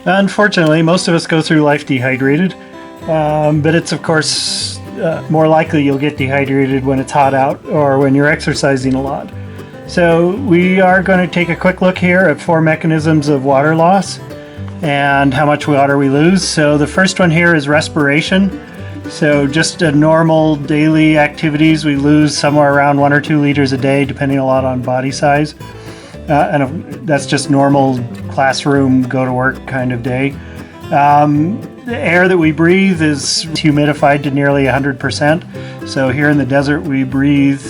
Unfortunately, most of us go through life dehydrated, but it's of course more likely you'll get dehydrated when it's hot out or when you're exercising a lot. So we are going to take a quick look here at 4 mechanisms of water loss and how much water we lose. So the first one here is respiration. So just a normal daily activities, we lose somewhere around 1 or 2 liters a day, depending a lot on body size. And that's just normal classroom, go to work kind of day. The air that we breathe is humidified to nearly 100%. So here in the desert, we breathe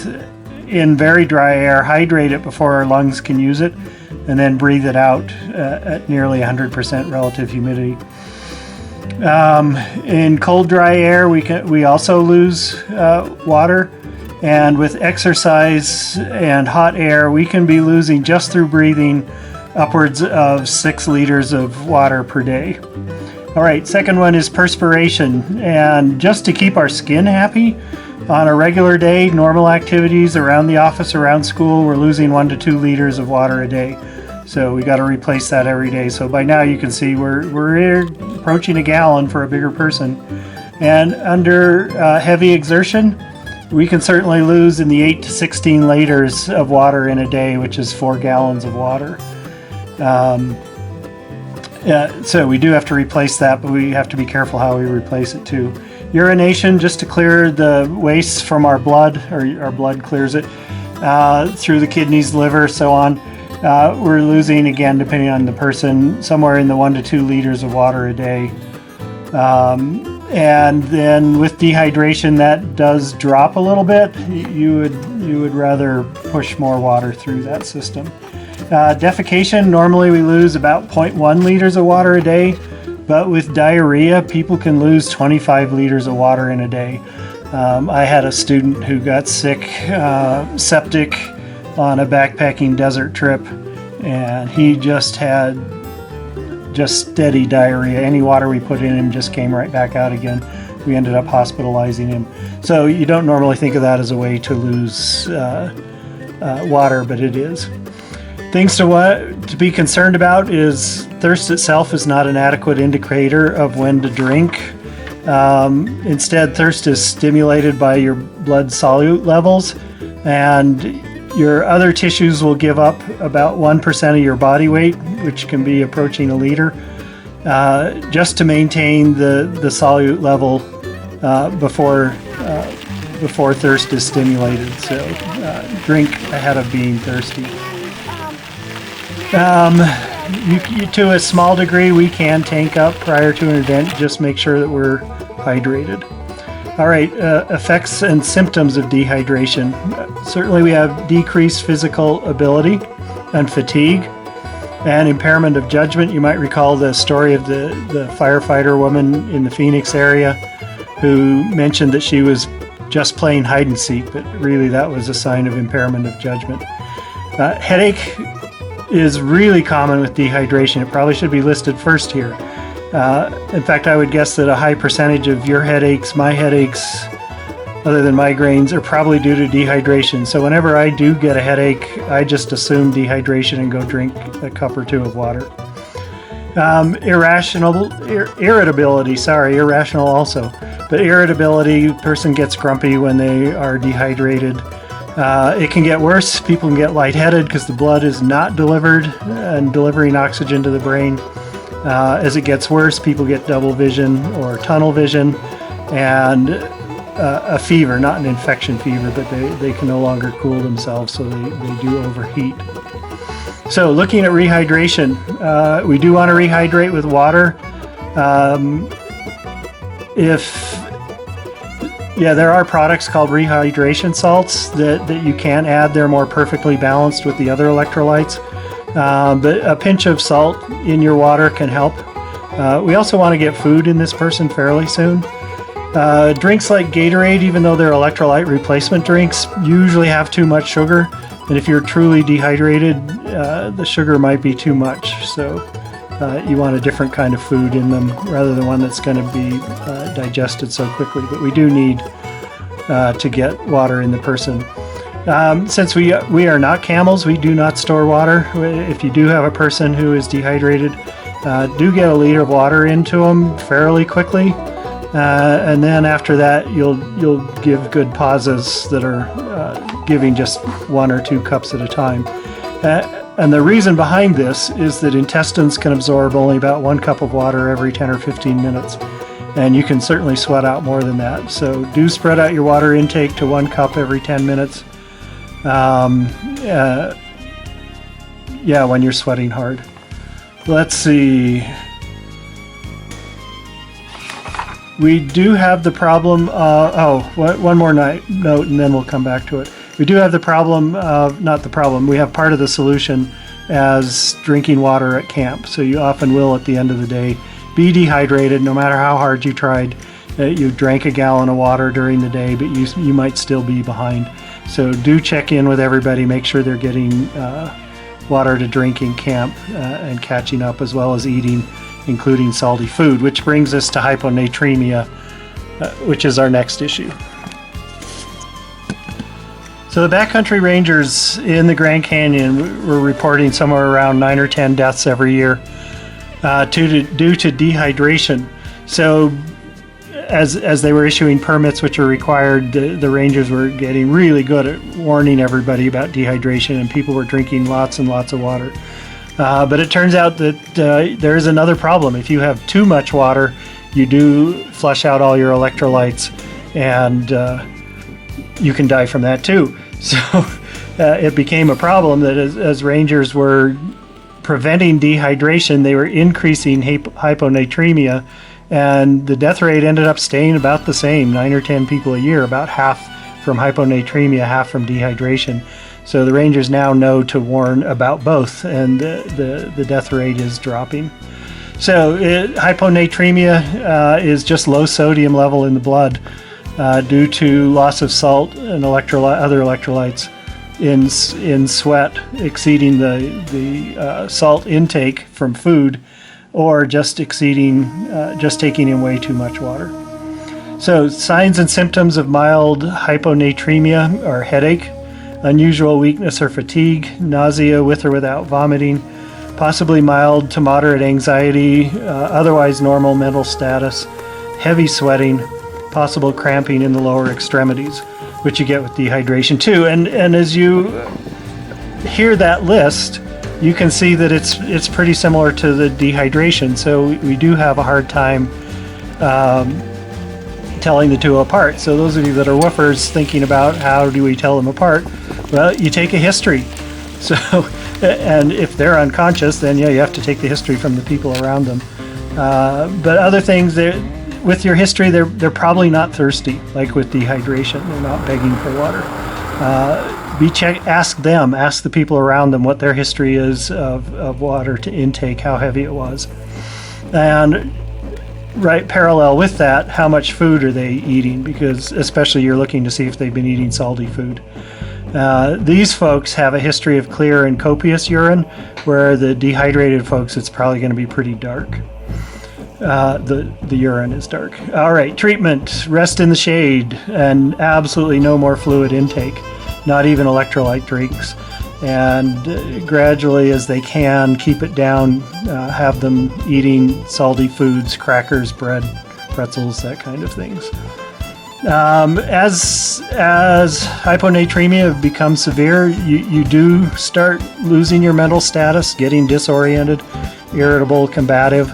in very dry air, hydrate it before our lungs can use it, and then breathe it out at nearly 100% relative humidity. In cold, dry air, we also lose water, and with exercise and hot air, we can be losing just through breathing upwards of 6 liters of water per day. All right, second one is perspiration, and just to keep our skin happy, on a regular day, normal activities around the office, around school, we're losing 1 to 2 liters of water a day. So we got to replace that every day. So by now you can see we're approaching a gallon for a bigger person. And under heavy exertion, we can certainly lose in the 8 to 16 liters of water in a day, which is 4 gallons of water. So we do have to replace that, but we have to be careful how we replace it too. Urination, just to clear the waste from our blood, or our blood clears it through the kidneys, liver, so on. We're losing, again, depending on the person, somewhere in the 1 to 2 liters of water a day. And then with dehydration, that does drop a little bit. You would rather push more water through that system. Defecation, normally we lose about 0.1 liters of water a day, but with diarrhea, people can lose 25 liters of water in a day. I had a student who got sick, septic, on a backpacking desert trip, and he just had steady diarrhea. Any water we put in him just came right back out again. We ended up hospitalizing him. So you don't normally think of that as a way to lose water, but it is. Things to be concerned about is thirst itself is not an adequate indicator of when to drink. Instead, thirst is stimulated by your blood solute levels, and your other tissues will give up about 1% of your body weight, which can be approaching a liter, just to maintain the solute level before thirst is stimulated. So drink ahead of being thirsty. To a small degree, we can tank up prior to an event. Just make sure that we're hydrated. All right, effects and symptoms of dehydration. Certainly we have decreased physical ability and fatigue and impairment of judgment. You might recall the story of the firefighter woman in the Phoenix area who mentioned that she was just playing hide and seek, but really that was a sign of impairment of judgment. Headache is really common with dehydration. It probably should be listed first here. In fact, I would guess that a high percentage of your headaches, my headaches, other than migraines, are probably due to dehydration. So whenever I do get a headache, I just assume dehydration and go drink a cup or 2 of water. Irritability also. But irritability, person gets grumpy when they are dehydrated. It can get worse. People can get lightheaded because the blood is not delivered and delivering oxygen to the brain. As it gets worse, people get double vision or tunnel vision, and a fever, not an infection fever, but they can no longer cool themselves, so they do overheat. So looking at rehydration, we do want to rehydrate with water. There are products called rehydration salts that you can add. They're more perfectly balanced with the other electrolytes. But a pinch of salt in your water can help. We also want to get food in this person fairly soon. Drinks like Gatorade, even though they're electrolyte replacement drinks, usually have too much sugar. And if you're truly dehydrated, the sugar might be too much. So you want a different kind of food in them rather than one that's going to be digested so quickly. But we do need to get water in the person. Since we are not camels, we do not store water. If you do have a person who is dehydrated, Do get a liter of water into them fairly quickly, and then after that you'll give good pauses that are giving just 1 or 2 cups at a time. And the reason behind this is that intestines can absorb only about 1 cup of water every 10 or 15 minutes. And you can certainly sweat out more than that. So do spread out your water intake to 1 cup every 10 minutes. Yeah, when you're sweating hard. Let's see. We do have the problem one more note and then we'll come back to it. We do have the problem of, not the problem, we have part of the solution as drinking water at camp. So you often will at the end of the day be dehydrated no matter how hard you tried. You drank a gallon of water during the day, but you might still be behind. So do check in with everybody, make sure they're getting water to drink in camp and catching up, as well as eating, including salty food, which brings us to hyponatremia, which is our next issue. So the backcountry rangers in the Grand Canyon were reporting somewhere around 9 or 10 deaths every year due to dehydration. So as they were issuing permits, which are required, the rangers were getting really good at warning everybody about dehydration, and people were drinking lots and lots of water. But it turns out that there is another problem. If you have too much water, you do flush out all your electrolytes, and you can die from that too. So it became a problem that as rangers were preventing dehydration, they were increasing hyponatremia, and the death rate ended up staying about the same, 9 or 10 people a year, about half from hyponatremia, half from dehydration. So the rangers now know to warn about both, and the death rate is dropping. So hyponatremia is just low sodium level in the blood due to loss of salt and other electrolytes in sweat exceeding the salt intake from food, or just taking in way too much water. So signs and symptoms of mild hyponatremia are headache, unusual weakness or fatigue, nausea with or without vomiting, possibly mild to moderate anxiety, otherwise normal mental status, heavy sweating, possible cramping in the lower extremities, which you get with dehydration too. And as you hear that list, you can see that it's pretty similar to the dehydration. So we do have a hard time telling the two apart. So those of you that are woofers thinking about how do we tell them apart, well, you take a history. So, and if they're unconscious, then yeah, you have to take the history from the people around them. But other things, with your history, they're probably not thirsty, like with dehydration. They're not begging for water. Ask the people around them what their history is of water to intake, how heavy it was. And right parallel with that, how much food are they eating? Because especially you're looking to see if they've been eating salty food. These folks have a history of clear and copious urine, where the dehydrated folks, it's probably going to be pretty dark. The urine is dark. All right, treatment, rest in the shade, and absolutely no more fluid intake, not even electrolyte drinks. And gradually, as they can, keep it down, have them eating salty foods, crackers, bread, pretzels, that kind of things. As hyponatremia becomes severe, you do start losing your mental status, getting disoriented, irritable, combative.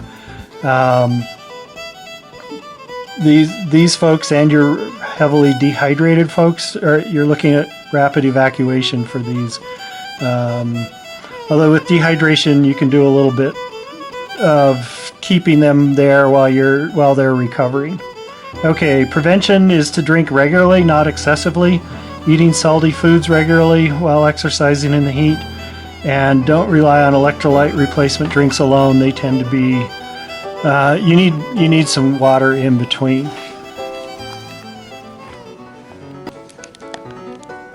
These folks and your heavily dehydrated folks, you're looking at rapid evacuation for these. Although with dehydration, you can do a little bit of keeping them there while they're recovering. Okay, prevention is to drink regularly, not excessively, eating salty foods regularly while exercising in the heat, and don't rely on electrolyte replacement drinks alone. They tend to be, you need some water in between.